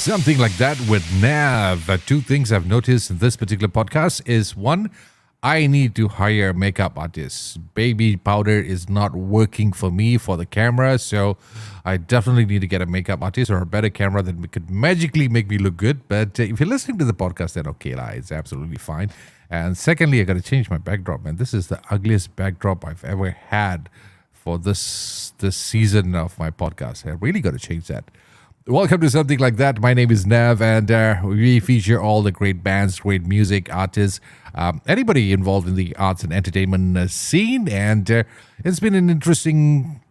Something like that with Nav. Two things I've noticed in this particular podcast is one, I need to hire a makeup artist. Baby powder is not working for me for the camera, so I definitely need to get a makeup artist or a better camera that could magically make me look good. But if you're listening to the podcast, then okay, it's absolutely fine. And secondly, I got to change my backdrop, man. This is the ugliest backdrop I've ever had for this season of my podcast. I really got to change that. Welcome to Something Like That. My name is Nav, and we feature all the great bands, great music, artists, anybody involved in the arts and entertainment scene. And it's been an interesting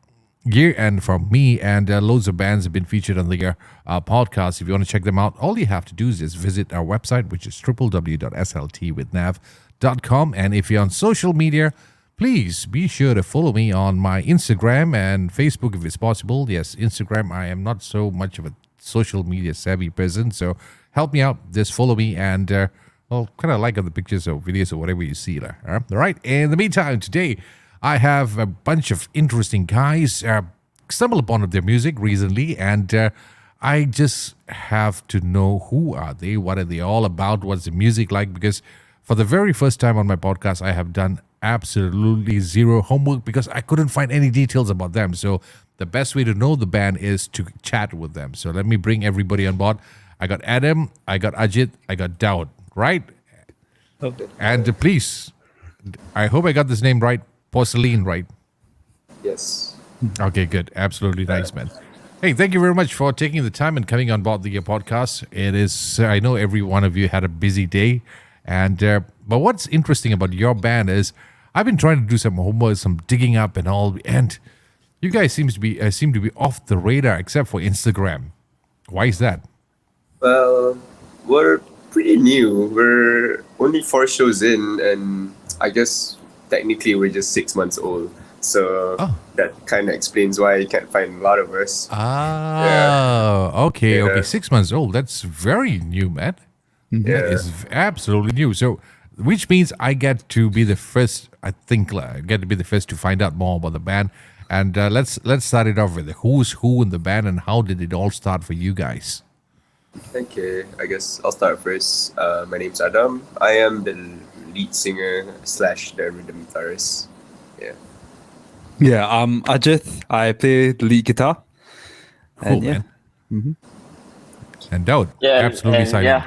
year, and for me, and loads of bands have been featured on the podcast. If you want to check them out, all you have to do is just visit our website, which is www.sltwithnav.com. And if you're on social media, please be sure to follow me on my Instagram and Facebook if it's possible. Yes, Instagram, I am not so much of a social media savvy person, so help me out. Just follow me and, kind of like on the pictures or videos or whatever you see there. All right, in the meantime, today I have a bunch of interesting guys. Stumbled upon their music recently, and I just have to know who are they, what are they all about, what's the music like, because for the very first time on my podcast, I have done absolutely zero homework because I couldn't find any details about them. So the best way to know the band is to chat with them. So let me bring everybody on board. I got Adam, I got Ajith, I got Daud, right? Okay. And please, I hope I got this name right. Porcelane, right? Yes. Okay, good. Absolutely nice, man. Hey, thank you very much for taking the time and coming on board the podcast. It is, I know every one of you had a busy day, and but what's interesting about your band is I've been trying to do some homework, some digging up and all, and you guys seem to be off the radar except for Instagram. Why is that? Well, we're pretty new. We're only 4 shows in, and I guess technically we're just 6 months old. So that kind of explains why you can't find a lot of us. Okay. 6 months old. That's very new, man. Yeah. That is absolutely new. So, which means I get to be the first. I think I get to be the first to find out more about the band. And let's start it off with who's who in the band and how did it all start for you guys? Okay, I guess I'll start first. My name's Adam. I am the lead singer / the rhythm guitarist. Yeah. Yeah, I'm Ajith. I play the lead guitar. Cool, man. And Daud, absolutely silent.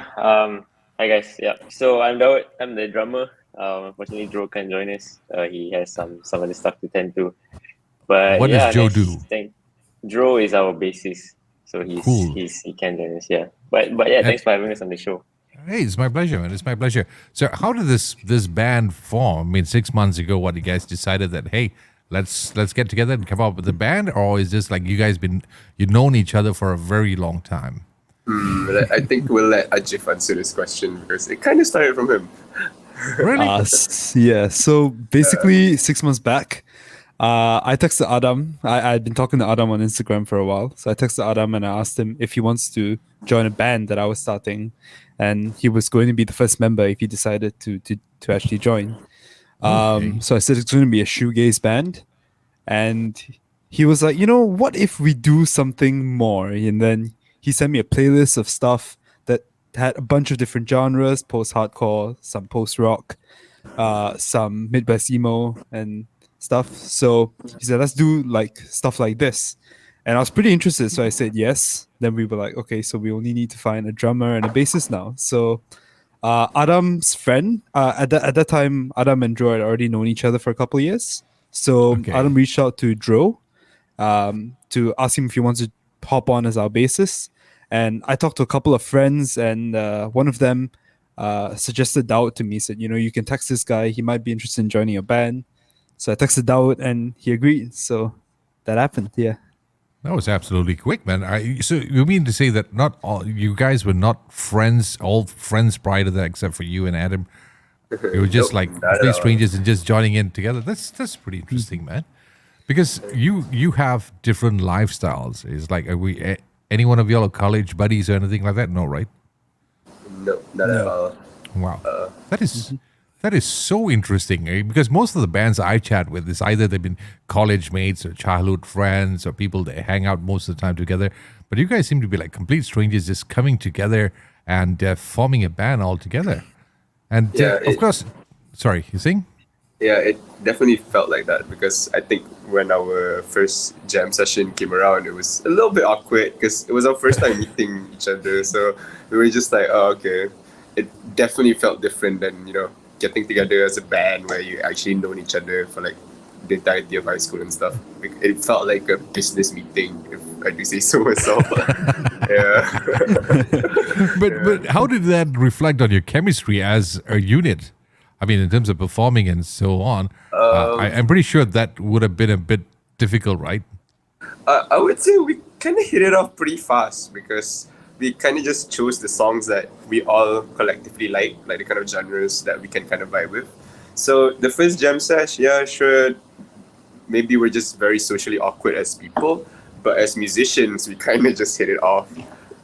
Hi guys. Yeah. So I'm Daud. I'm the drummer. Unfortunately, Joe can't join us. He has some other stuff to tend to. But what does Joe do? Joe is our bassist, so he can join us. Yeah. But yeah, thanks for having us on the show. Hey, it's my pleasure, man. It's my pleasure. So, how did this band form? I mean, 6 months ago, what you guys decided that hey, let's get together and come up with a band, or is this like you guys you've known each other for a very long time? I think we'll let Ajith answer this question because it kind of started from him. Really? Yeah. So basically, 6 months back, I texted Adam. I'd been talking to Adam on Instagram for a while. So I texted Adam and I asked him if he wants to join a band that I was starting. And he was going to be the first member if he decided to actually join. So I said it's going to be a shoegaze band. And he was like, what if we do something more? And then he sent me a playlist of stuff that had a bunch of different genres, post-hardcore, some post-rock, some midwest-emo and stuff. So he said, let's do like stuff like this. And I was pretty interested, so I said yes. Then we were like, okay, so we only need to find a drummer and a bassist now. So Adam's friend, at that time, Adam and Dro had already known each other for a couple of years. So Adam reached out to Dro to ask him if he wants to hop on as our bassist. And I talked to a couple of friends, and one of them suggested Daud to me, said, you can text this guy. He might be interested in joining a band. So I texted Daud, and he agreed. So that happened, yeah. That was absolutely quick, man. So you mean to say that not all you guys were not friends, all friends prior to that, except for you and Adam? You were just like complete strangers and just joining in together. That's pretty interesting, man. Because you have different lifestyles. It's like, are we any one of y'all are college buddies or anything like that? No, right? No, not at all. Wow, that is That is so interesting, because most of the bands I chat with is either they've been college mates or childhood friends or people that hang out most of the time together. But you guys seem to be like complete strangers just coming together and forming a band all together. And of course, sorry, you sing? Yeah, it definitely felt like that because I think when our first jam session came around, it was a little bit awkward because it was our first time meeting each other. So we were just like, oh, okay. It definitely felt different than, getting together as a band where you actually known each other for like the entirety of high school and stuff. It felt like a business meeting, if I do say so myself. Yeah. But how did that reflect on your chemistry as a unit? I mean, in terms of performing and so on, I'm pretty sure that would have been a bit difficult, right? I would say we kind of hit it off pretty fast because we kind of just chose the songs that we all collectively like the kind of genres that we can kind of vibe with. So the first jam sesh, yeah, sure, maybe we're just very socially awkward as people, but as musicians, we kind of just hit it off.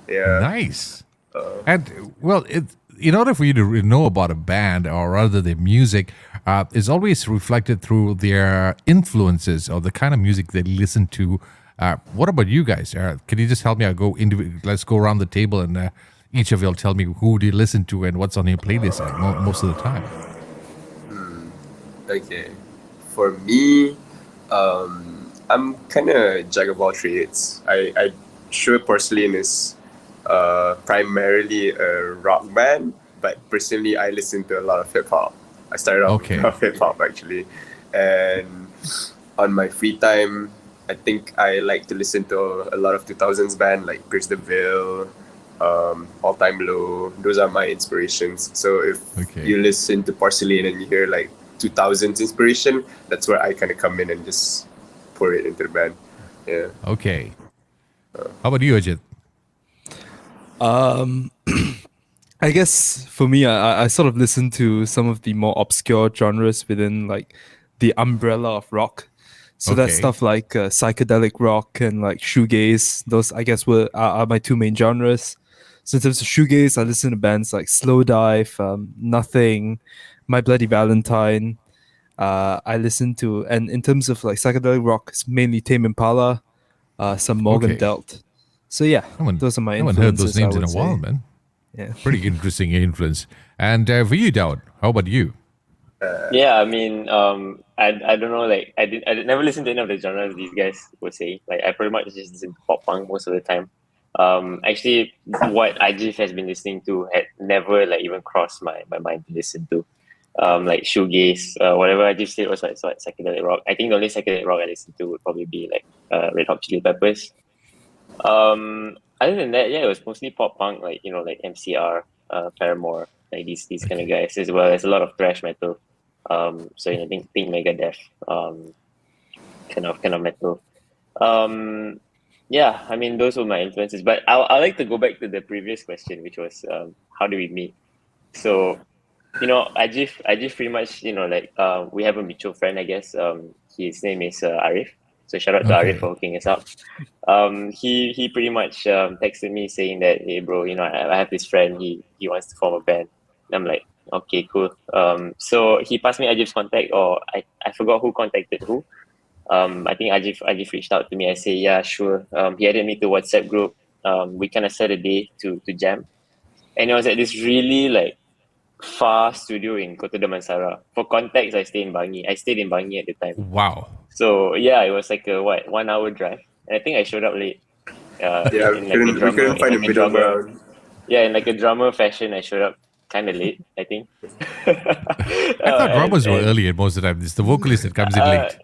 Yeah. Nice. And, well, in order for you to know about a band, or rather their music, is always reflected through their influences or the kind of music they listen to. What about you guys? Can you just help me? Let's go around the table and each of you will tell me who do you listen to and what's on your playlist most of the time. Okay. For me, I'm kind of jack of all trades. I sure Porcelane is primarily a rock band, but personally I listen to a lot of hip hop. I started off with hip hop actually, and on my free time, I think I like to listen to a lot of 2000s band like Pierce the Veil, All Time Low. Those are my inspirations. So if you listen to Porcelane and you hear like 2000s inspiration, that's where I kind of come in and just pour it into the band. Yeah. Okay. How about you, Ajith? I guess for me, I sort of listen to some of the more obscure genres within like the umbrella of rock. So that's stuff like psychedelic rock and like shoegaze. Those, I guess, are my two main genres. So in terms of shoegaze, I listen to bands like Slowdive, Nothing, My Bloody Valentine. I listen to, and in terms of like psychedelic rock, it's mainly Tame Impala, some Morgan Delt. So yeah, those are my influences. I haven't heard those names in a while, man. Yeah, pretty interesting influence. And for you, Daud, how about you? Yeah, I mean, I don't know, like I never listened to any of the genres these guys would say. Like I pretty much just listen to pop punk most of the time. Actually, what Ajith has been listening to had never like even crossed my mind to listen to. Like shoegaze, whatever Ajith said was like psychedelic rock. I think the only psychedelic rock I listened to would probably be like Red Hot Chili Peppers. Other than that, yeah, it was mostly pop punk, like like MCR, Paramore, like these kind of guys, as well as a lot of thrash metal. So I think Megadeth, kind of metal. Yeah, I mean those were my influences. But I like to go back to the previous question, which was how do we meet? So Ajith pretty much we have a mutual friend, I guess. His name is Ariff. So shout out to Ariff for hooking us up. He pretty much texted me saying that, hey bro, I have this friend, he wants to form a band. And I'm like, okay, cool. So he passed me Ajith's contact, or I forgot who contacted who. I think Ajith reached out to me. I say, yeah, sure. He added me to WhatsApp group. We kind of set a day to jam. And it was at this really like far studio in Kota Damansara. For context, I stayed in Bangi at the time. Wow. So yeah, it was like a 1 hour drive. And I think I showed up late. We couldn't find a middle ground. Yeah, in like a drummer fashion, I showed up kind of late, I think. I thought drummers were early most of the time. It's the vocalist that comes in late.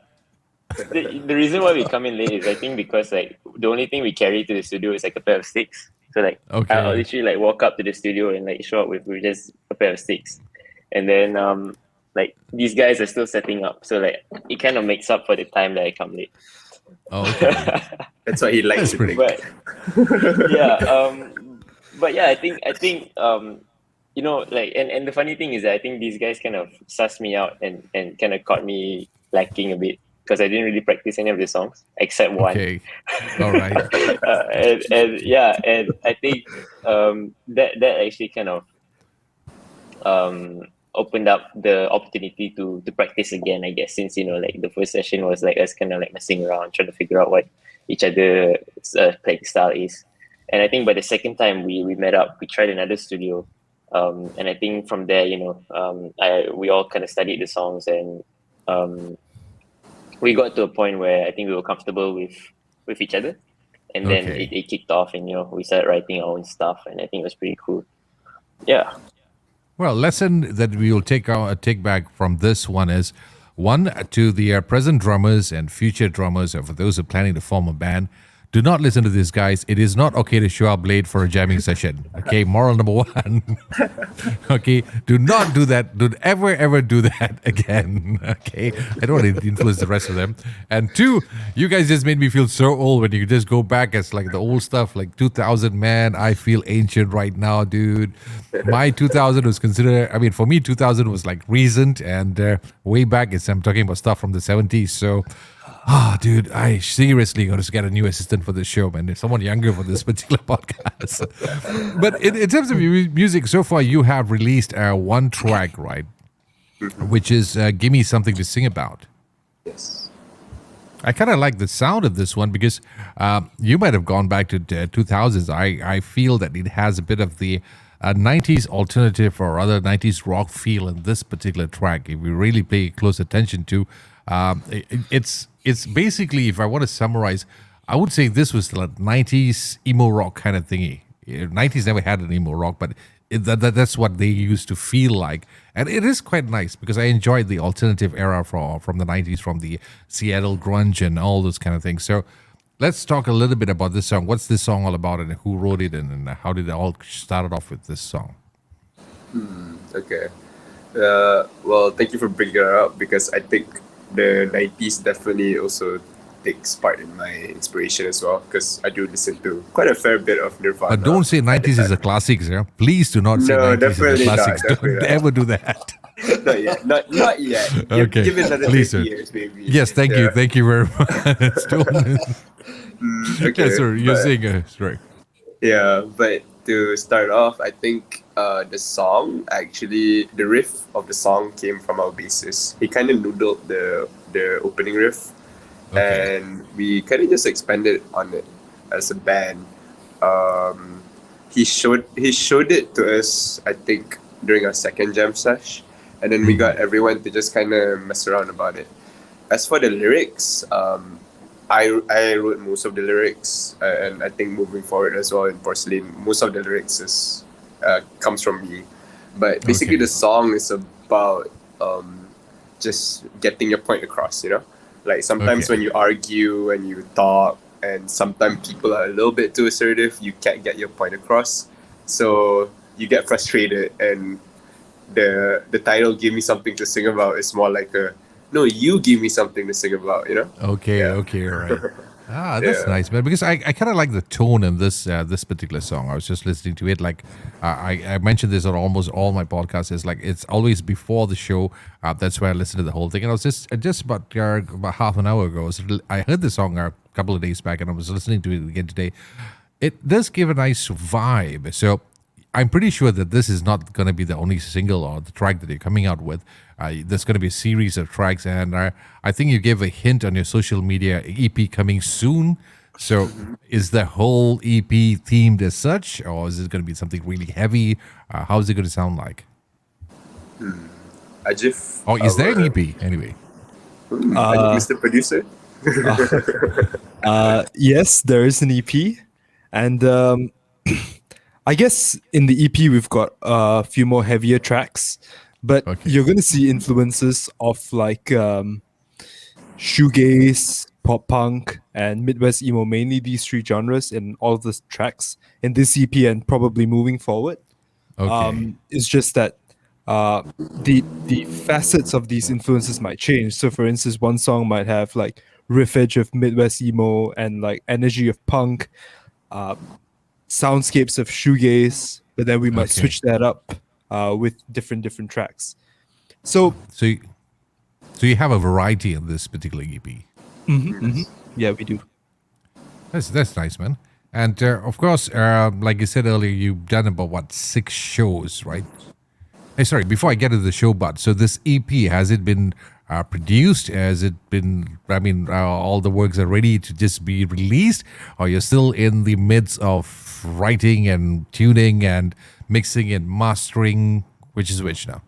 The reason why we come in late is I think because like the only thing we carry to the studio is like a pair of sticks. So like I'll literally like walk up to the studio and like show up with just a pair of sticks. And then like these guys are still setting up. So like it kind of makes up for the time that I come late. Oh, okay. That's why he likes it. But yeah, I think like and the funny thing is that I think these guys kind of sussed me out and kind of caught me lacking a bit because I didn't really practice any of the songs except one. Okay. All right. and I think that actually kind of opened up the opportunity to practice again, I guess, since, like the first session was like us kind of like messing around, trying to figure out what each other's playing style is. And I think by the second time we met up, we tried another studio. And I think from there, we all kind of studied the songs, and we got to a point where I think we were comfortable with each other. And then it kicked off, and we started writing our own stuff, and I think it was pretty cool. Yeah. Well, lesson that we will take back from this one is one to the present drummers and future drummers, or for those who are planning to form a band. Do not listen to these guys. It is not okay to show up late for a jamming session. Okay, moral number one. Okay, do not do that. Don't ever do that again. Okay, I don't want to influence the rest of them. And two, you guys just made me feel so old when you just go back as like the old stuff, like 2000. Man, I feel ancient right now, dude. My 2000 was considered. I mean, for me, 2000 was like recent, and way back, I'm talking about stuff from the 70s. So. Dude, I seriously got to get a new assistant for this show, man. There's someone younger for this particular podcast. But in terms of your music, so far you have released one track, right? Which is Give Me Something to Sing About. Yes. I kind of like the sound of this one because you might have gone back to 2000s. I feel that it has a bit of the 90s alternative or other 90s rock feel in this particular track. If we really pay close attention to, it's basically, if I want to summarize, I would say this was the 90s emo rock kind of thingy. 90s never had an emo rock, but that's what they used to feel like. And it is quite nice because I enjoyed the alternative era from the 90s, from the Seattle grunge and all those kind of things. So let's talk a little bit about this song. What's this song all about, and who wrote it, and how did it all start off with this song? Okay. Well, thank you for bringing it up, because I think the 90s definitely also takes part in my inspiration as well, because I do listen to quite a fair bit of Nirvana. But don't say 90s is a classics, yeah? Please do not say 90s is a classics. Don't ever do that. Not yet. Not yet. Okay. Give it another Please, 50 years, maybe. Yes, thank you. Thank you very much. Okay, yeah, sorry, you're saying, sorry. Yeah, but to start off, I think the song, actually, the riff of the song came from our bassist. He kind of noodled the opening riff, and we kind of just expanded on it as a band. He showed it to us, I think, during our second jam sesh, and then we got everyone to just kind of mess around about it. As for the lyrics, I wrote most of the lyrics, and I think moving forward as well in Porcelane, most of the lyrics comes from me. But basically, the song is about just getting your point across. Like sometimes when you argue and you talk, and sometimes people are a little bit too assertive, you can't get your point across, so you get frustrated. And the title "Give Me Something to Sing About" is more like no, you give me something to sing about, Okay, right. That's nice, man. Because I kind of like the tone in this particular song. I was just listening to it. Like I mentioned this on almost all my podcasts. Is like it's always before the show. That's where I listen to the whole thing. And I was just about half an hour ago, I heard the song a couple of days back, and I was listening to it again today. It does give a nice vibe. So I'm pretty sure that this is not going to be the only single or the track that you're coming out with. There's going to be a series of tracks, and I think you gave a hint on your social media, EP coming soon. So is the whole EP themed as such, or is it going to be something really heavy? How is it going to sound like? Ajith. Oh, is there an EP anyway? Mr. Producer? Yes, there is an EP. And I guess in the EP, we've got a few more heavier tracks. But you're going to see influences of like shoegaze, pop punk, and midwest-emo, mainly these three genres in all of the tracks in this EP and probably moving forward. It's just that the facets of these influences might change. So for instance, one song might have like riffage of midwest-emo and like energy of punk, soundscapes of shoegaze, but then we might switch that up with different tracks. So you have a variety in this particular EP. Yeah, we do. That's nice, man. And of course, like you said earlier, you've done about 6 shows, right? Hey, sorry, before I get to the show, but so this EP, has it been produced? Has it been, all the works are ready to just be released? Or you're still in the midst of writing and tuning and mixing and mastering? Which is which now?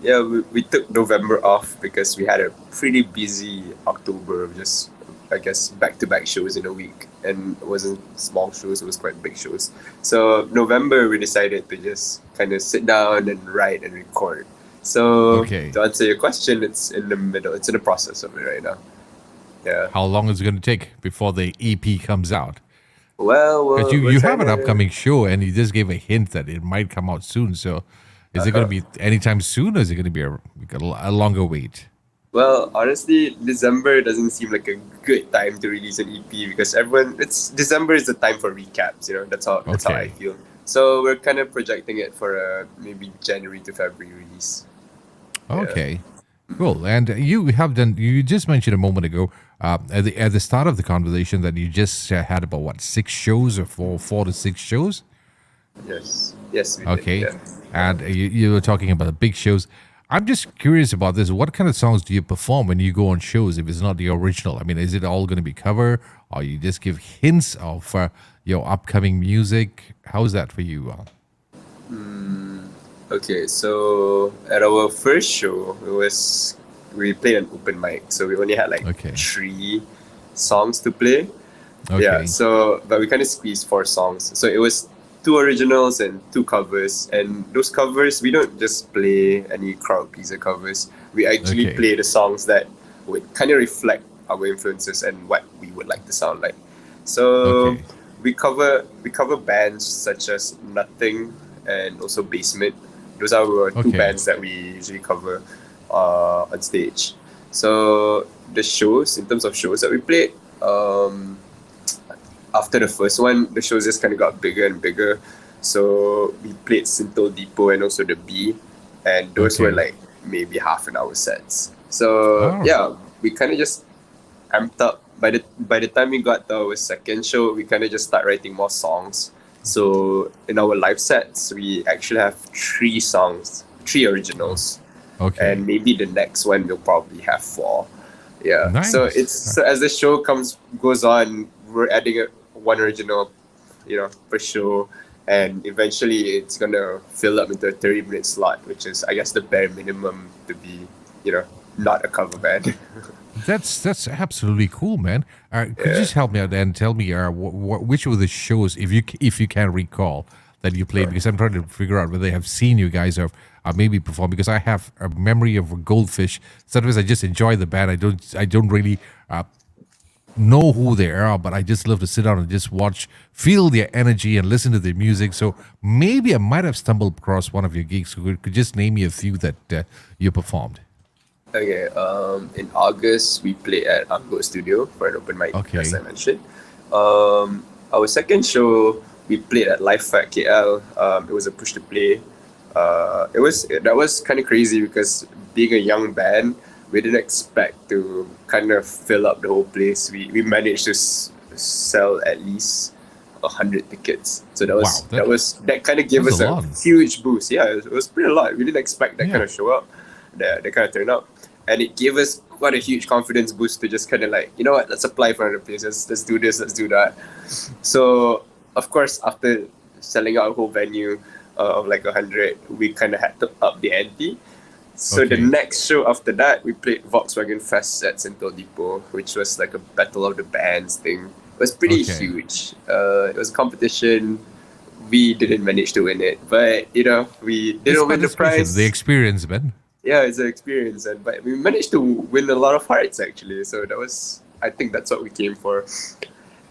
Yeah, we took November off because we had a pretty busy October of just, I guess, back-to-back shows in a week. And it wasn't small shows, it was quite big shows. So November, we decided to just kind of sit down and write and record. So to answer your question, it's in the middle. It's in the process of it right now. Yeah. How long is it going to take before the EP comes out? Well, Because you have an upcoming show, and you just gave a hint that it might come out soon. So is it going to be anytime soon, or is it going to be a longer wait? Well, honestly, December doesn't seem like a good time to release an EP because December is the time for recaps. That's how I feel. So we're kind of projecting it for a maybe January to February release. Okay, cool. And you just mentioned a moment ago at the start of the conversation that you just had about 6 shows or 4 to 6 shows. Yes. We Okay, did, yeah. and you were talking about the big shows. I'm just curious about this. What kind of songs do you perform when you go on shows if it's not the original? I mean, is it all going to be cover, or you just give hints of your upcoming music? How's that for you? Okay, so at our first show, we played an open mic, so we only had 3 songs to play. Okay. Yeah, but we kind of squeezed 4 songs. So it was 2 originals and 2 covers, and those covers we don't just play any crowd pleaser covers. We actually play the songs that would kind of reflect our influences and what we would like to sound like. So we cover bands such as Nothing and also Basement. Those are our 2 bands that we usually cover on stage. So the shows, in terms of shows that we played, after the first one, the shows just kind of got bigger and bigger. So we played Sintel Depot and also the B, and those were maybe half an hour sets. So we kind of just amped up. By the time we got to our second show, we kind of just start writing more songs. So in our live sets, we actually have 3 songs, 3 originals, and maybe the next one we'll probably have 4. Yeah. Nice. So so as the show goes on, we're adding 1 original, per show, and eventually it's gonna fill up into a 30-minute slot, which is, I guess, the bare minimum to be, not a cover band. That's absolutely cool, man. Could you just help me out and tell me which were the shows, if you can recall, that you played? Because I'm trying to figure out whether I have seen you guys or maybe perform. Because I have a memory of a Goldfish. Sometimes I just enjoy the band. I don't really know who they are, but I just love to sit down and just watch, feel their energy, and listen to their music. So maybe I might have stumbled across one of your gigs. So could just name me a few that you performed. Okay, in August, we played at Anggo Studio for an open mic, as I mentioned. Our second show, we played at Live Fact KL. It was a push to play. That was kind of crazy because being a young band, we didn't expect to kind of fill up the whole place. We managed to sell at least 100 tickets. So that kind of gave us a huge boost. Yeah, it was pretty a lot. We didn't expect that kind of show up, that kind of turn up. And it gave us quite a huge confidence boost to just kind of let's apply for other places. Let's do this, let's do that. So, of course, after selling out a whole venue of 100, we kind of had to up the ante. So the next show after that, we played Volkswagen Fest at Sintel Depot, which was like a battle of the bands thing. It was pretty huge. It was a competition. We didn't manage to win it, but we didn't win the prize. The experience, man. Yeah, it's an experience, but we managed to win a lot of hearts actually. So I think that's what we came for.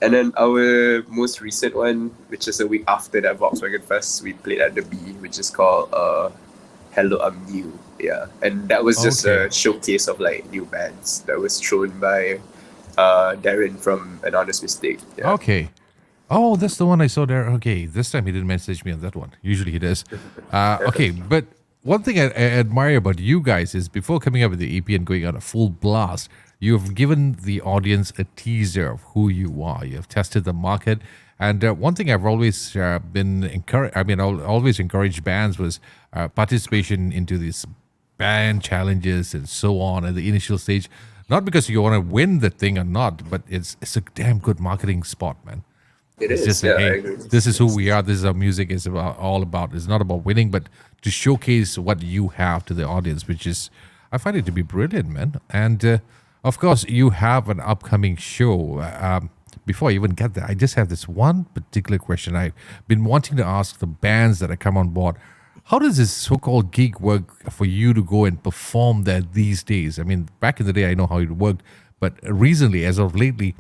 And then our most recent one, which is a week after that Volkswagen Fest, we played at the B, which is called Hello, I'm New. Yeah, and that was just a showcase of new bands that was thrown by Darren from An Honest Mistake. Yeah. Okay. Oh, that's the one I saw there. Okay, this time he didn't message me on that one. Usually he does. Okay, but one thing I admire about you guys is before coming up with the EP and going on a full blast, you have given the audience a teaser of who you are. You have tested the market, And one thing I've always been encouraged, I'll always encourage bands was participation into these band challenges and so on at the initial stage. Not because you want to win the thing or not, but it's a damn good marketing spot, man. It's just yeah, like, I hey, agree. this is who we are. This is our music is all about. It's not about winning, but to showcase what you have to the audience, which is, I find it to be brilliant, man. And of course, you have an upcoming show. Before I even get there, I just have this one particular question I've been wanting to ask the bands that have come on board. How does this so-called gig work for you to go and perform there these days? I mean, back in the day, I know how it worked, but recently, as of lately,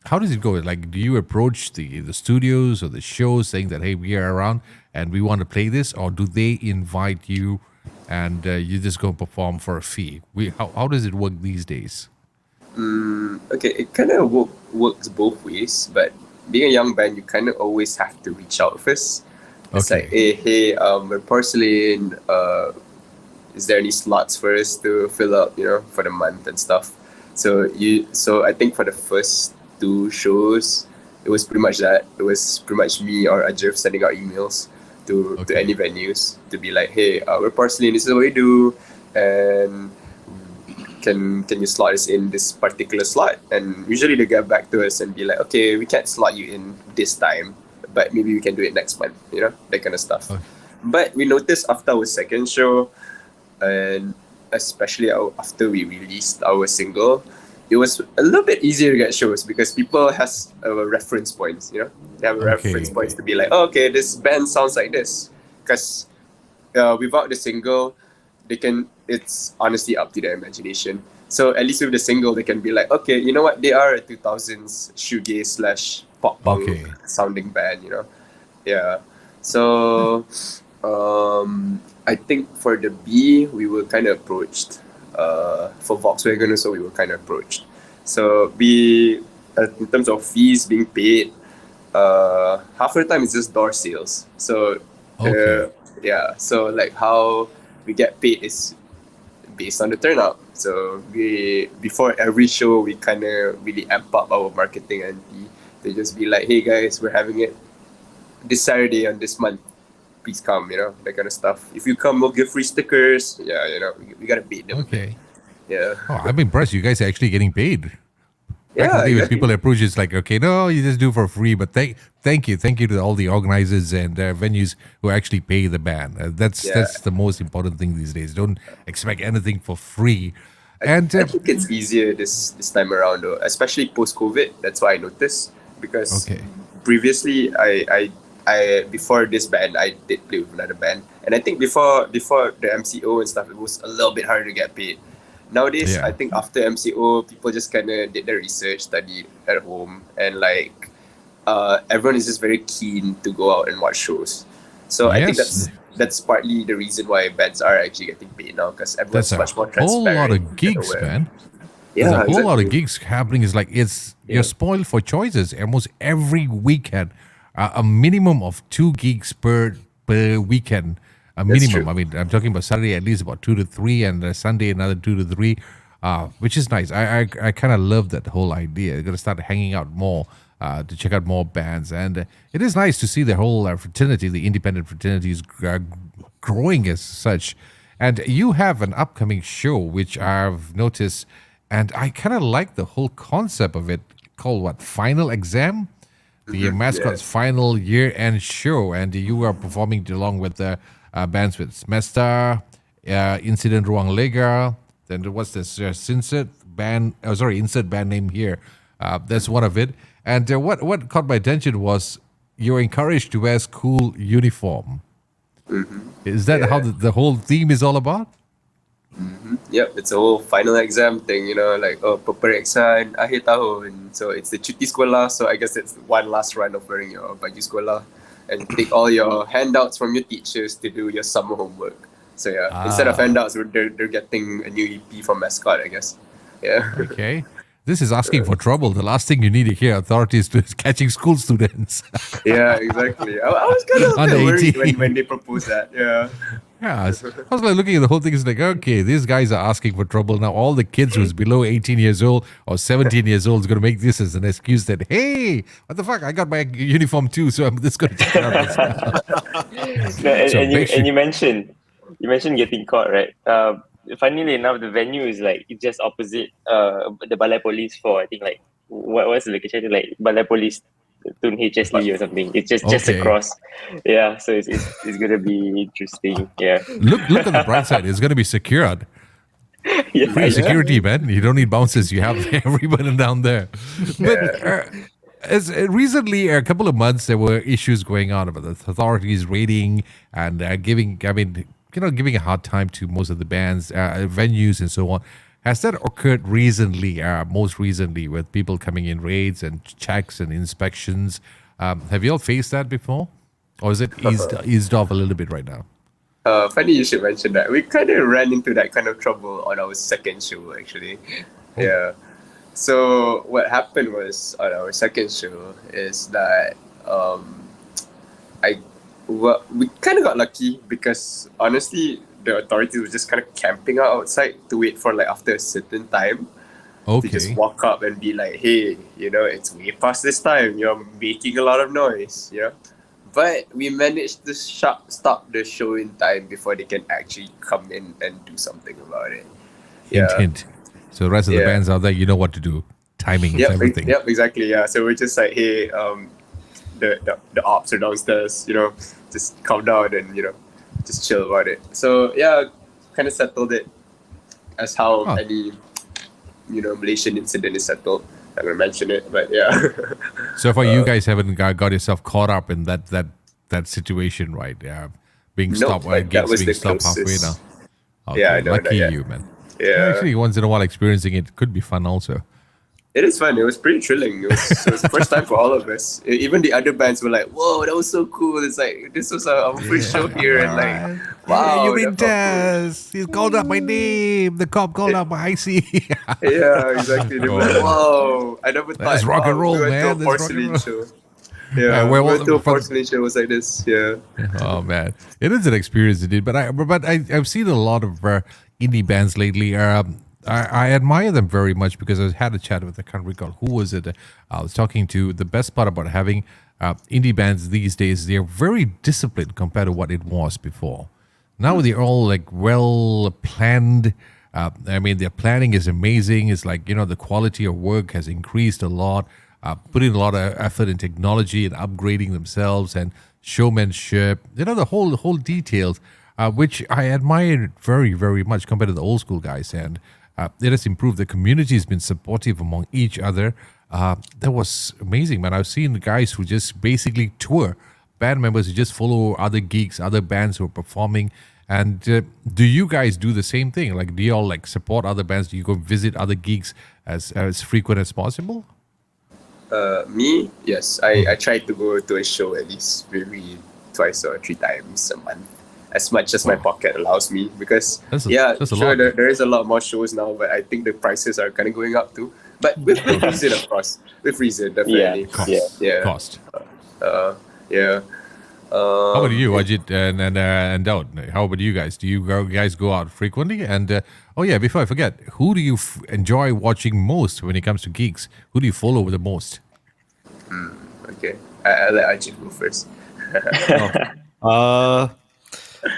how does it go? Like, do you approach the studios or the shows saying that, hey, we are around and we want to play this? Or do they invite you and you just go and perform for a fee? How does it work these days? Okay, it kind of works both ways, but being a young band, you kind of always have to reach out first. It's Okay. like, hey, we're Porcelane. Is there any slots for us to fill up, for the month and stuff? So I think for the first 2 shows, it was pretty much that. It was pretty much me or Ajith sending out emails to any venues to be like, hey, we're Porcelane. This is what we do, and can you slot us in this particular slot? And usually they get back to us and be like, okay, we can't slot you in this time, but maybe we can do it next month, that kind of stuff. Okay. But we noticed after our second show, and especially after we released our single, it was a little bit easier to get shows because people has reference points, they have reference points to be like, oh, okay, this band sounds like this. Because without the single, it's honestly up to their imagination. So at least with the single, they can be like, okay, you know what, they are a 2000s shoegaze / pop punk sounding band, Yeah. So I think for the B, we were kind of approached. For Volkswagen also, we were kind of approached. So in terms of fees being paid, half of the time it's just door sales. So so like how we get paid is based on the turnout. So before every show, we kind of really amp up our marketing and they just be like, hey guys, we're having it this Saturday on this month. Please come, that kind of stuff. If you come, we'll give free stickers. Yeah, we gotta beat them. Okay. Yeah. Oh, I'm impressed. You guys are actually getting paid. Back in the day, when people approach, it's like, okay, no, you just do for free. But thank you to all the organizers and venues who actually pay the band. That's the most important thing these days. Don't expect anything for free. I think it's easier this time around, though, especially post-COVID. That's what I noticed because previously, I before this band, I did play with another band, and I think before the MCO and stuff, it was a little bit harder to get paid. Nowadays, I think after MCO, people just kind of did their research, studied at home, and everyone is just very keen to go out and watch shows. So I think that's partly the reason why bands are actually getting paid now, because everyone's much more transparent. There's a whole lot of gigs, man. Yeah, there's a whole lot of gigs happening. It's like you're spoiled for choices. Almost every weekend, a minimum of 2 gigs per weekend. A minimum. I mean, I'm talking about Saturday at least about 2 to 3, and Sunday another 2 to 3, which is nice. I kind of love that whole idea. You're gonna start hanging out more to check out more bands, and it is nice to see the whole fraternity, the independent fraternity, is growing as such. And you have an upcoming show which I've noticed, and I kind of like the whole concept of it, called what? Final Exam. The Mascot's final year-end show, and you are performing along with the bands with Smesta, Incident Ruang Lega, then what's this? Insert band name here. That's one of it. And what caught my attention was you're encouraged to wear school uniform. Is that how the whole theme is all about? Yep, it's a whole final exam thing, pemeriksa akhir tahun. So it's the cuti sekolah. So I guess it's one last run of wearing your baju sekolah and take all your handouts from your teachers to do your summer homework. So instead of handouts, they're getting a new EP from Mascot, I guess. Yeah. Okay. This is asking for trouble. The last thing you need to hear authorities is catching school students. Yeah, exactly. I was kind of worried when they proposed that. Yeah. Yeah, I was like looking at the whole thing. It's like, okay, these guys are asking for trouble now. All the kids who's below 18 years old or 17 years old is going to make this as an excuse that, hey, what the fuck? I got my uniform too, so I'm just going to check it out myself. No, So make sure- you mentioned getting caught, right? Funnily enough, the venue is like it's just opposite the Balai Police for I think like what's the location? Like Balai Police Tun HSD or something. It's just Okay. across. Yeah, so it's gonna be interesting. Yeah. Look on the bright side. It's going to be secured. Yeah. Free security, man. You don't need bouncers. You have everybody down there. But recently, a couple of months, there were issues going on about the authorities raiding and giving a hard time to most of the bands, venues, and so on. Has that occurred recently, most recently, with people coming in raids and checks and inspections? Have you all faced that before? Or is it eased off a little bit right now? Funny you should mention that. We kind of ran into that kind of trouble on our second show, actually. Yeah. So what happened was on our second show is that we kind of got lucky because honestly, the authorities were just kind of camping out outside to wait for like after a certain time to just walk up and be like, hey, it's way past this time. You're making a lot of noise, But we managed to stop the show in time before they can actually come in and do something about it. Hint. So the rest of the bands out there, you know what to do. Timing is everything. Yep, exactly. Yeah. So we're just like, hey, the ops are downstairs. Just calm down and just chill about it. So yeah, kind of settled it as how any Malaysian incident is settled. I'm gonna mention it, but yeah. So far, you guys haven't got yourself caught up in that situation, right? Yeah, being stopped, gigs being stopped halfway now. Okay, Yeah, I know, lucky yeah. you, man. Yeah. Actually, once in a while, experiencing it could be fun, also. It is fun. It was pretty thrilling. It was the first time for all of us. Even the other bands were like, "Whoa, that was so cool!" It's like this was our first show here, and like, wow, you mean that felt Taz? He called out my name. The cop called out my IC. cool. Yeah, exactly. They were like, "Whoa, I never thought." That's rock and roll, we went man. to a That's rock and porcelain roll. show. Yeah, we went to a porcelain show. It was like this. Yeah. Oh man, it is an experience indeed. But I've seen a lot of indie bands lately. I admire them very much because I had a chat with, I can't recall who was it I was talking to. The best part about having indie bands these days, they're very disciplined compared to what it was before. Now they're all like well planned. Their planning is amazing. It's like, the quality of work has increased a lot. Putting a lot of effort in technology and upgrading themselves and showmanship. The whole details, which I admire very, very much compared to the old school guys. And it has improved. The community has been supportive among each other. That was amazing, man. I've seen guys who just basically tour, band members who just follow other geeks, other bands who are performing. And do you guys do the same thing? Like, do you all like support other bands? Do you go visit other geeks as frequent as possible? Me, yes. I try to go to a show at least maybe 2 or 3 times a month, as much as my pocket allows me. Because that's a sure, lot. there is a lot more shows now, but I think the prices are kind of going up too. But with reason, of course. With reason, definitely. Cost. Yeah. How about you, Ajith and Daud? How about you guys? Do you guys go out frequently? And before I forget, who do you enjoy watching most when it comes to geeks? Who do you follow the most? Okay, I'll let Ajith go first.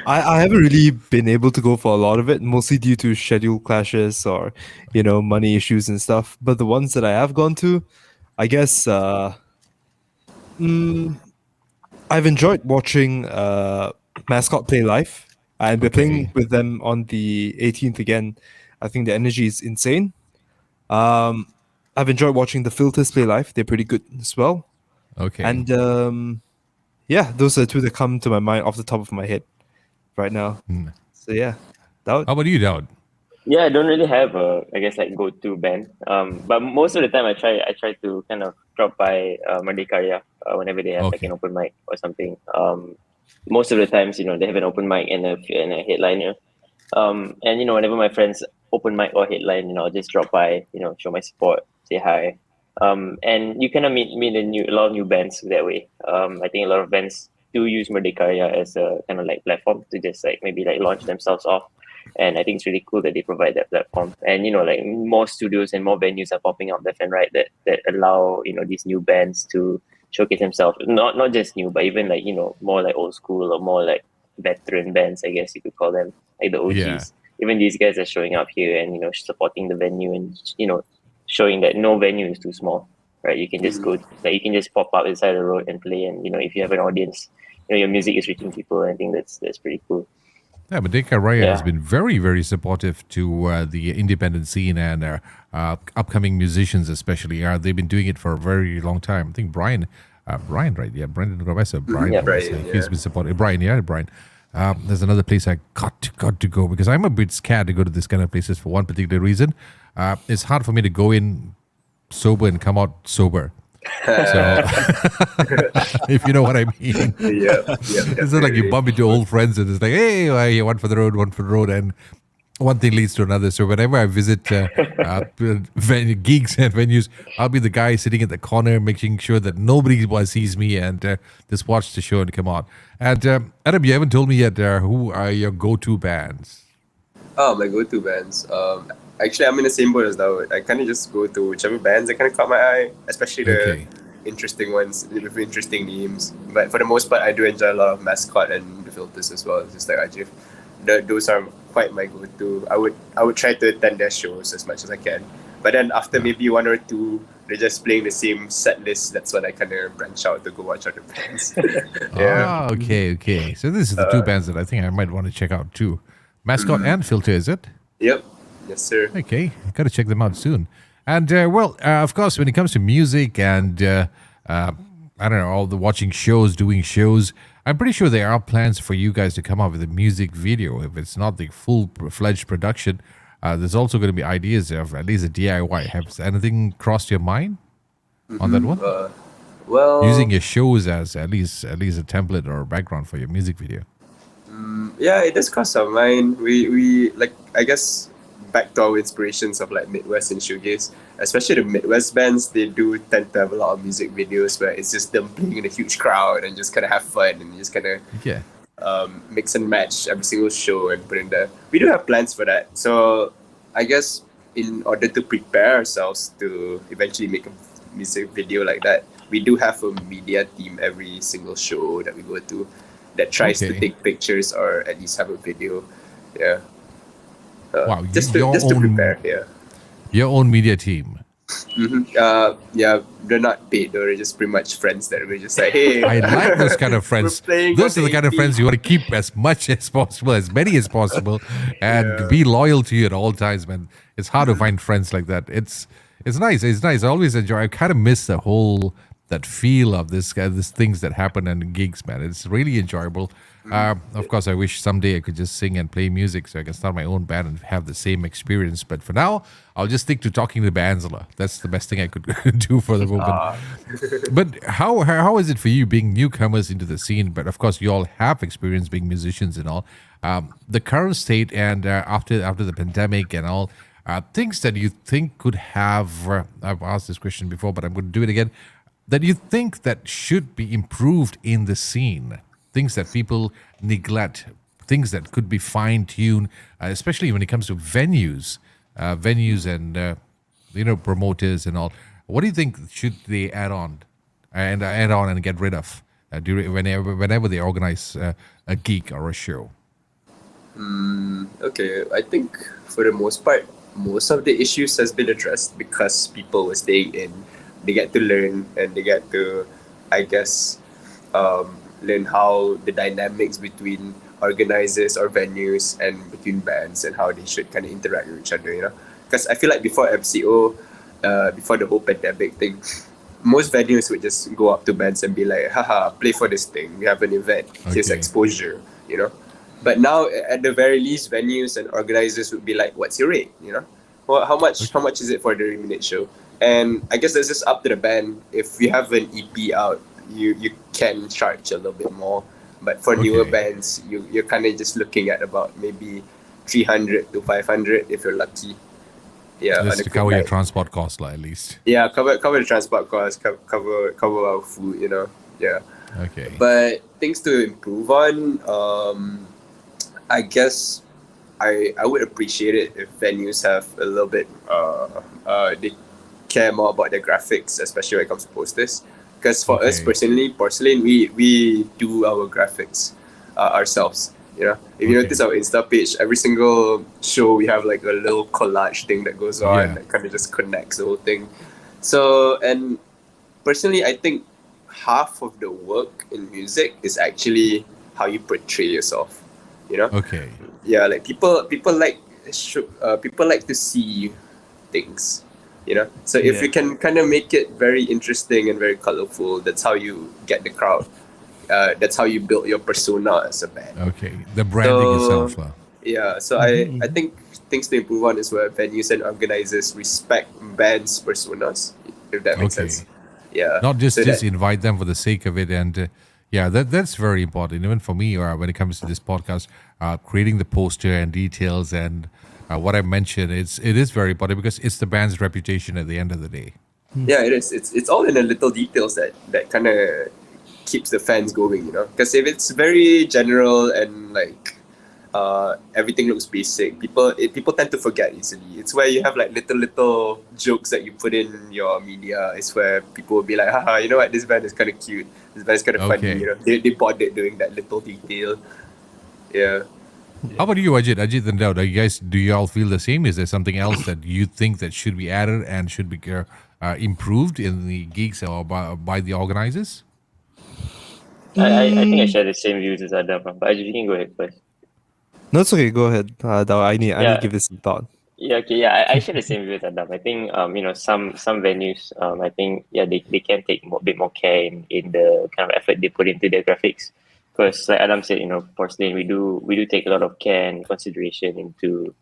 I haven't really been able to go for a lot of it, mostly due to schedule clashes or money issues and stuff. But the ones that I have gone to, I guess I've enjoyed watching Mascot play live, and we're playing with them on the 18th again. I think the energy is insane. I've enjoyed watching the Filters play live. They're pretty good as well. Okay. And those are 2 that come to my mind off the top of my head right now. So yeah, Daud. How about you, Daud? Yeah, I don't really have a, I guess, like go-to band. But most of the time, I try to kind of drop by Merdeka whenever they have like an open mic or something. Most of the times, they have an open mic and a headliner. And whenever my friends open mic or headline, I'll just drop by, show my support, say hi. And you kind of meet a lot of new bands that way. I think a lot of bands do use Merdeka as a kind of like platform to just like maybe like launch themselves off. And I think it's really cool that they provide that platform. And like more studios and more venues are popping up left and right that allow these new bands to showcase themselves. Not just new, but even like more like old school or more like veteran bands, I guess you could call them, like the OGs. Yeah. Even these guys are showing up here and supporting the venue and showing that no venue is too small, right? You can just go, like you can just pop up inside the road and play, and if you have an audience, your music is reaching people. I think that's pretty cool. Yeah, Merdeka Raya has been very, very supportive to the independent scene and upcoming musicians, especially. They've been doing it for a very long time. I think Brian, right? Yeah, Brandon Gomez. Brian. He's been supporting. Brian. There's another place I got to go because I'm a bit scared to go to this kind of places for one particular reason. It's hard for me to go in sober and come out sober. So, if you know what I mean. It's not like you bump into old friends and it's like, hey, one for the road, and one thing leads to another. So whenever I visit gigs and venues, I'll be the guy sitting at the corner making sure that nobody sees me and just watch the show and come out. And Adam, you haven't told me yet who are your go-to bands? Oh, my go-to bands. Actually, I'm in the same boat as Daud. I kind of just go to whichever bands that kind of caught my eye, especially the interesting ones with interesting names. But for the most part, I do enjoy a lot of Mascot and the Filters as well, just like Ajith. Those are quite my go-to. I would try to attend their shows as much as I can. But then after maybe one or two, they're just playing the same set list. That's when I kind of branch out to go watch other bands. Okay. So this is the two bands that I think I might want to check out too. Mascot and Filter, is it? Yep. Yes, sir. Okay, got to check them out soon. And of course, when it comes to music and I don't know, all the watching shows, doing shows, I'm pretty sure there are plans for you guys to come up with a music video. If it's not the full-fledged production, there's also going to be ideas of at least a DIY. Has anything crossed your mind on that one? Well, using your shows as at least a template or a background for your music video. Yeah, it does cross our mind. We like, I guess, back to our inspirations of like Midwest and shoegaze, especially the Midwest bands, they do tend to have a lot of music videos where it's just them playing in a huge crowd and just kind of have fun and just kind of mix and match every single show and put in there. We do have plans for that. So I guess in order to prepare ourselves to eventually make a music video like that, we do have a media team every single show that we go to that tries to take pictures or at least have a video. Yeah. Wow, just to prepare, your own media team. They're not paid. They're just pretty much friends that we're just like, hey. I like those kind of friends. Those are the kind of friends you want to keep as much as possible, as many as possible, and be loyal to you at all times, man. It's hard to find friends like that. It's nice. It's nice. I always enjoy. I kind of miss that feel of these things that happen in gigs, man. It's really enjoyable. Of course, I wish someday I could just sing and play music so I can start my own band and have the same experience. But for now, I'll just stick to talking to bands. That's the best thing I could do for the moment. But how is it for you being newcomers into the scene? But of course, you all have experience being musicians and all. The current state and after the pandemic and all, things that you think could have, I've asked this question before, but I'm going to do it again, that you think that should be improved in the scene, things that people neglect, things that could be fine-tuned, especially when it comes to venues and promoters and all. What do you think should they add on and get rid of whenever they organize a gig or a show? Okay, I think for the most part, most of the issues has been addressed because people were staying in. They get to learn and they get to, I guess, learn how the dynamics between organizers or venues and between bands and how they should kind of interact with each other, Because I feel like before MCO, before the whole pandemic thing, most venues would just go up to bands and be like, haha, play for this thing. We have an event. Here's exposure, But now, at the very least, venues and organizers would be like, what's your rate, Well, how much is it for the 30-minute show? And I guess that's just up to the band. If you have an EP out, you can charge a little bit more. But for newer bands, you're kind of just looking at about maybe 300 to 500 if you're lucky. Yeah, just to cover your transport costs, at least. Yeah, cover the transport costs, cover our food, Yeah. Okay. But things to improve on. I guess I would appreciate it if venues have a little bit they care more about their graphics, especially when it comes to posters. Because for us personally, Porcelane, we do our graphics ourselves. You know, if you notice our Insta page, every single show we have like a little collage thing that goes on that kind of just connects the whole thing. So, and personally, I think half of the work in music is actually how you portray yourself. You know? Okay. Yeah, like people like to see things. You know, so if you can kind of make it very interesting and very colorful, that's how you get the crowd. That's how you build your persona as a band. Okay, the branding itself. Yeah, so I think things to improve on is where venues and organizers respect bands' personas, if that makes sense. Yeah, not just so just invite them for the sake of it, and that's very important. Even for me, when it comes to this podcast, creating the poster and details and what I mentioned, it is very important because it's the band's reputation at the end of the day. Yeah, it is. It's all in the little details that kind of keeps the fans going, you know. Because if it's very general and like everything looks basic, people tend to forget easily. It's where you have like little jokes that you put in your media. It's where people will be like, haha, you know what, this band is kind of cute. This band is kind of funny. You know, they bothered doing that little detail. Yeah. How about you, Ajith and Daud? Do you all feel the same? Is there something else that you think that should be added and should be improved in the gigs or by the organizers? I think I share the same views as Adam, but Ajith, you can go ahead first. No, it's okay. Go ahead. I need to give this some thought. Yeah, okay, yeah, I share the same view as Adam. I think some venues, I think they can take a bit more care in the kind of effort they put into their graphics. Because like Adam said, Porcelane, we do take a lot of care and consideration into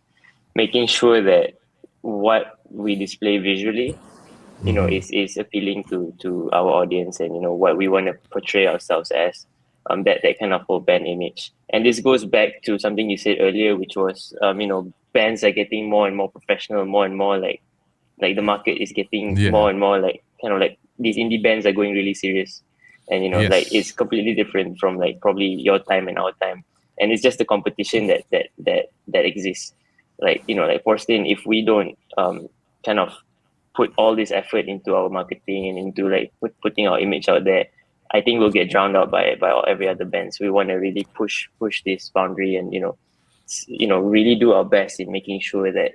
making sure that what we display visually, is appealing to our audience and what we want to portray ourselves as, that kind of whole band image. And this goes back to something you said earlier, which was bands are getting more and more professional, more and more like the market is getting more and more like kind of like these indie bands are going really serious. And like it's completely different from like probably your time and our time, and it's just the competition that exists. Like like Porcelane, if we don't kind of put all this effort into our marketing and into like putting our image out there, I think we'll get drowned out by every other band. So we want to really push this boundary and really do our best in making sure that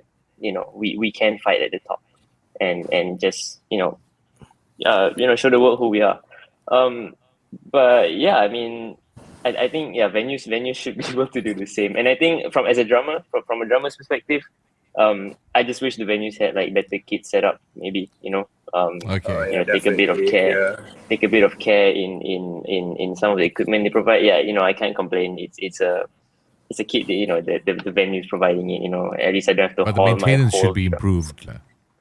we can fight at the top and just show the world who we are. But yeah, I mean, I think venues should be able to do the same. And I think from a drummer's perspective, I just wish the venues had like better kit set up, maybe, take a bit of care, take a bit of care in some of the equipment they provide. Yeah, I can't complain. It's a kit that the venue is providing it. At least I don't have to but haul the maintenance my whole should be improved.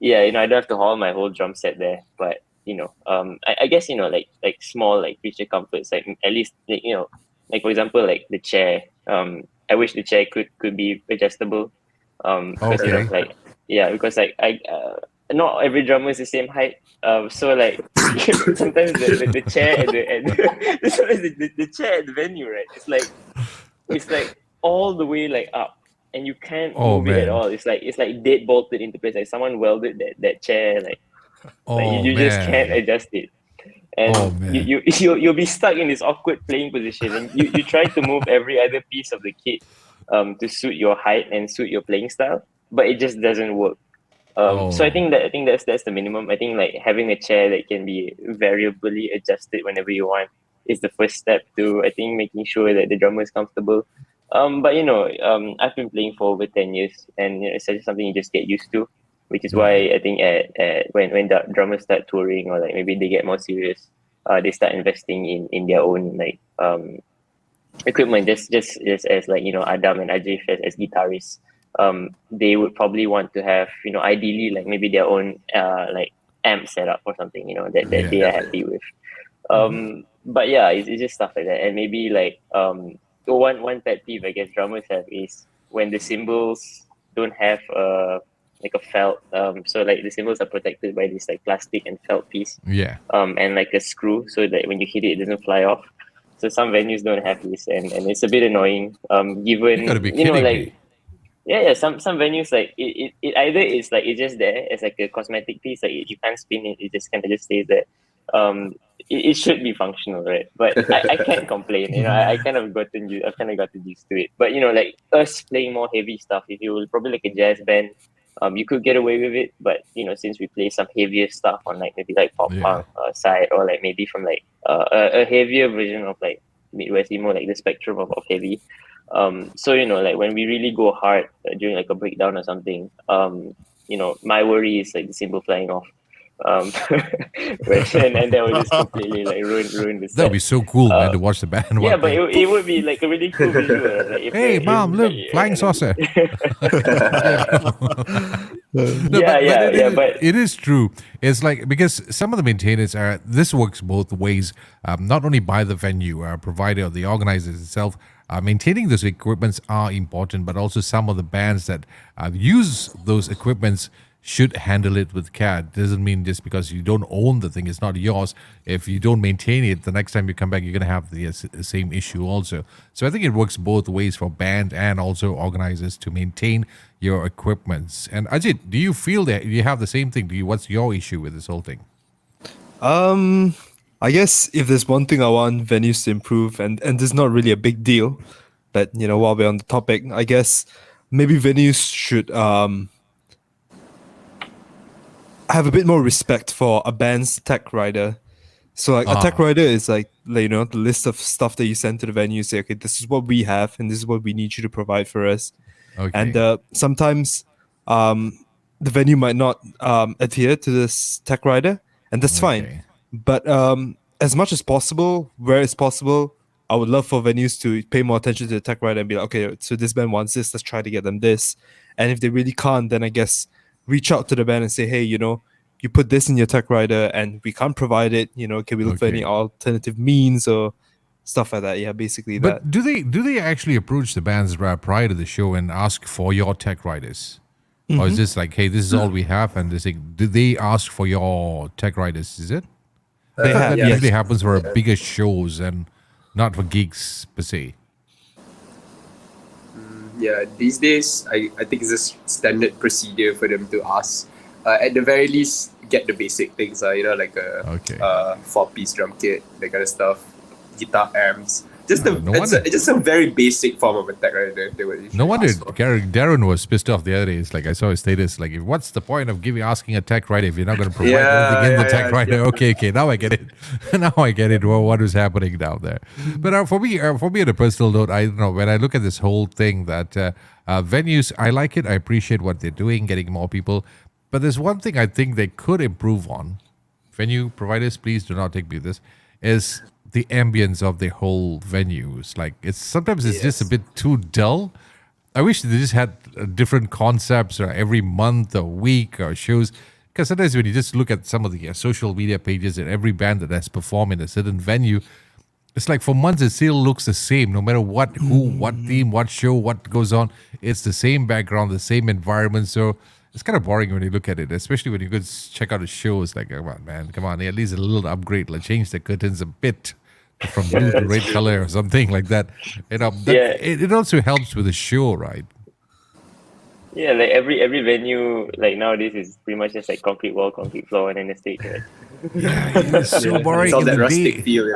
Yeah, I don't have to haul my whole drum set there, but I guess like small like creature comforts, like at least like for example like the chair. I wish the chair could be adjustable. Because because like I not every drummer is the same height. So like sometimes the chair at the chair at the venue, right? It's like all the way like up, and you can't move it at all. It's like dead bolted into place. Like someone welded that chair. Like you just can't adjust it. And you'll be stuck in this awkward playing position, and you try to move every other piece of the kit to suit your height and suit your playing style, but it just doesn't work. So I think that's the minimum. I think like having a chair that can be variably adjusted whenever you want is the first step to, I think, making sure that the drummer is comfortable. But I've been playing for over 10 years, and it's just something you just get used to, which is why I think when the drummers start touring or like maybe they get more serious, they start investing in their own like equipment, just as like Adam and Ajith as guitarists. They would probably want to have ideally like maybe their own like amp setup or something that they are happy with. But yeah, it's just stuff like that. And maybe like one pet peeve I guess drummers have is when the cymbals don't have like a felt, so like the cymbals are protected by this like plastic and felt piece, and like a screw, so that when you hit it doesn't fly off. So some venues don't have this, and it's a bit annoying. Given You gotta be kidding like me. some venues like it either it's like it's just there as like a cosmetic piece, like you can't spin it, it just kind of just stays there. It should be functional, right? But I can't complain. I've kind of gotten used to it. But like us playing more heavy stuff, if you were probably like a jazz band, you could get away with it. But since we play some heavier stuff on like maybe like pop punk side, or like maybe from like a heavier version of like midwest-emo, like the spectrum of heavy. So like when we really go hard during like a breakdown or something, my worry is like the cymbal flying off. And that would just completely like ruin the set. That would be so cool, man, to watch the band. Yeah, but it would be like a really cool visual. Like hey, mom, look, flying saucer. But it is true. It's like, because some of the maintainers this works both ways. Not only by the venue provider or the organizers itself. Maintaining those equipments are important, but also some of the bands that use those equipments should handle it with care. Doesn't mean just because you don't own the thing, it's not yours. If you don't maintain it, the next time you come back, you're going to have the same issue also. So I think it works both ways for band and also organizers to maintain your equipments. And Ajith, do you feel that you have the same thing? What's your issue with this whole thing? I guess if there's one thing I want venues to improve, and this is not really a big deal, but while we're on the topic, I guess maybe venues should have a bit more respect for a band's tech rider. So like a tech rider is like the list of stuff that you send to the venue. Say, okay, this is what we have, and this is what we need you to provide for us. Okay. And sometimes the venue might not adhere to this tech rider, and that's fine. But as much as possible, where it's possible, I would love for venues to pay more attention to the tech rider and be like, okay, so this band wants this, let's try to get them this. And if they really can't, then I guess reach out to the band and say, hey, you put this in your tech rider and we can't provide it. Can we look for any alternative means or stuff like that? Yeah, basically that. But do they actually approach the bands prior to the show and ask for your tech riders? Mm-hmm. Or is this like, hey, this is all we have, and do they ask for your tech riders? Is it? That usually happens for bigger shows and not for gigs per se. Yeah, these days I think it's a standard procedure for them to ask. At the very least, get the basic things, like a 4-piece drum kit, that kind of stuff, guitar amps. Just a very basic form of attack, right? No wonder Darren was pissed off the other day. It's like I saw his status. Like, what's the point of asking a tech rider if you're not going to provide anything in the tech rider? Okay, now I get it. Now I get it. Well, what is happening down there? But for me, on a personal note, I don't know, when I look at this whole thing, that venues, I like it. I appreciate what they're doing, getting more people. But there's one thing I think they could improve on. Venue providers, please do not take me this. Is the ambience of the whole venues. Like, it's just a bit too dull. I wish they just had different concepts or every month or week or shows. Because sometimes when you just look at some of the social media pages and every band that has performed in a certain venue, it's like for months it still looks the same. No matter what, who, what theme, what show, what goes on, it's the same background, the same environment. So it's kind of boring when you look at it, especially when you go check out a show. It's like, come on, man, at least a little upgrade, like change the curtains a bit from blue to red color or something like that. It also helps with the show, right? Yeah, like every venue like nowadays is pretty much just like concrete wall, concrete floor, and then a stage, right? Yeah, it's so boring. It's all that rustic feel,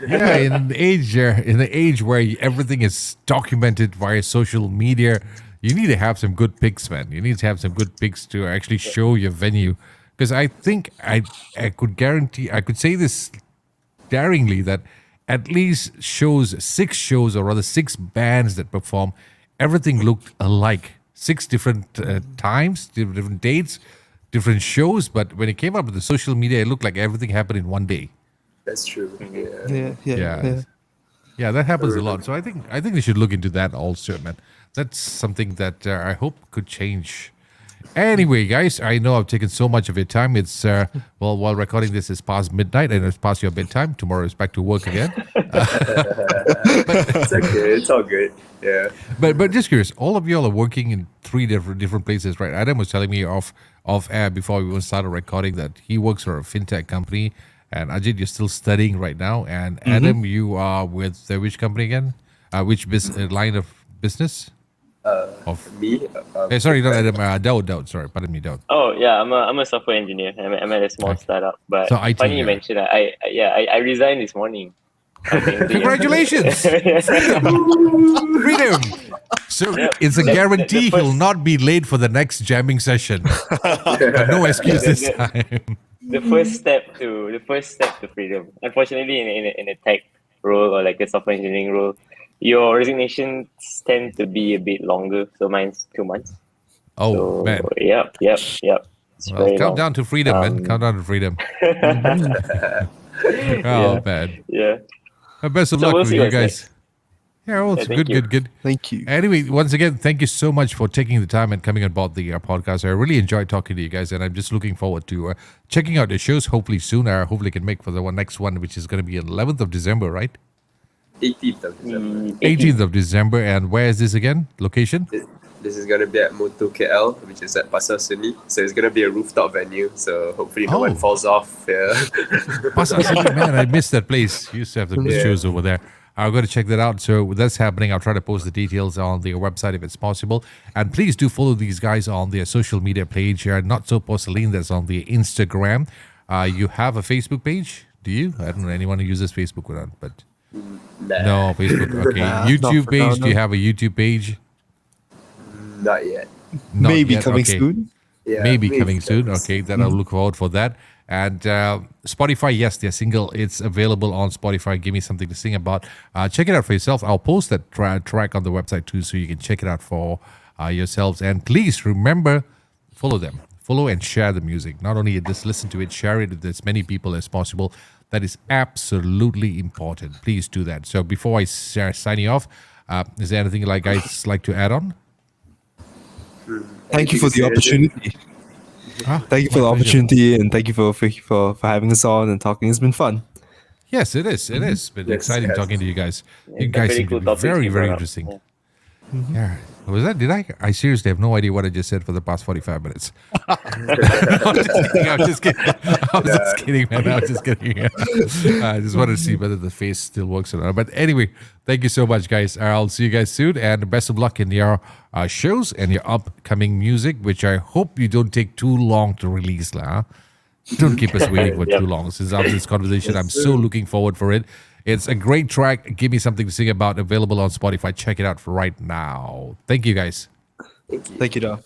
in the age where everything is documented via social media, you need to have some good pics, man. You need to have some good pics to actually show your venue. Because I think I could guarantee, I could say this daringly, that at least 6 shows, or rather 6 bands that perform, everything looked alike. 6 different times, different dates, different shows. But when it came up with the social media, it looked like everything happened in one day. That's true. Yeah, that happens a lot. So I think they should look into that also, man. That's something that I hope could change. Anyway, guys, I know I've taken so much of your time. It's while recording this, it's past midnight and it's past your bedtime. Tomorrow is back to work again. It's okay. It's all good. Yeah. But just curious, all of you all are working in 3 different places, right? Adam was telling me off air before we even started recording that he works for a fintech company. And Ajith, you're still studying right now. And Adam, you are with which company again? Which line of business? Me? Sorry, not Adam. Daud. Sorry, pardon me, Daud. Oh yeah, I'm a software engineer. I'm at a small startup. But So IT, funny you yeah. mentioned that. I resigned this morning. Congratulations! Freedom! So it's a guarantee he'll not be late for the next jamming session. But no excuse this time. The first step to freedom. Unfortunately, in a tech role or like a software engineering role, your resignations tend to be a bit longer. So mine's 2 months. Oh, So, man. Yep. It's Well, very long. countdown to freedom, man. Countdown to freedom. Oh, man. Yeah. Best of So luck we'll with see you what's guys. next. Yeah, well, it's thank you. good. Thank you. Anyway, once again, thank you so much for taking the time and coming on board the podcast. I really enjoyed talking to you guys, and I'm just looking forward to checking out the shows hopefully soon. Hopefully can make for the next one, which is going to be 11th of December, right? 18th of December. 18th of December. And where is this again? Location? This is going to be at Moto KL, which is at Pasar Seni. So it's going to be a rooftop venue. So hopefully no one falls off. Yeah. Pasar Seni, man, I missed that place. You used to have the shows over there. I've got to check that out. So that's happening. I'll try to post the details on the website if it's possible. And please do follow these guys on their social media page. Not So Porcelane, that's on the Instagram. You have a Facebook page? Do you? I don't know anyone who uses Facebook or not, but no, Facebook. Okay. YouTube page. Do you have a YouTube page? Not yet. Not Maybe yet? coming Okay. soon. Yeah, Maybe coming soon. Okay, then I'll look forward for that. And Spotify, yes, their single, it's available on Spotify. Give me something to sing about. Check it out for yourself. I'll post that track on the website too, so you can check it out for yourselves. And please remember, follow them. Follow and share the music. Not only just listen to it, share it with as many people as possible. That is absolutely important. Please do that. So before I sign you off, is there anything like guys like to add on? Thank you for the opportunity. Thank you for the opportunity, and thank you for having us on and talking. It's been fun. Yes, it is. It is. Been exciting talking to you guys. You Some guys very seem cool to be topics very, you very brought up. interesting. Yeah. Was that? Did I seriously have no idea what I just said for the past 45 minutes. I'm just kidding, man. I was just kidding. I just wanted to see whether the face still works or not. But anyway, thank you so much, guys. I'll see you guys soon, and best of luck in your shows and your upcoming music, which I hope you don't take too long to release. Don't keep us waiting for too long. Since after this conversation, I'm so looking forward for it. It's a great track. Give me something to sing about. Available on Spotify. Check it out right now. Thank you, guys. Thank you, Daud.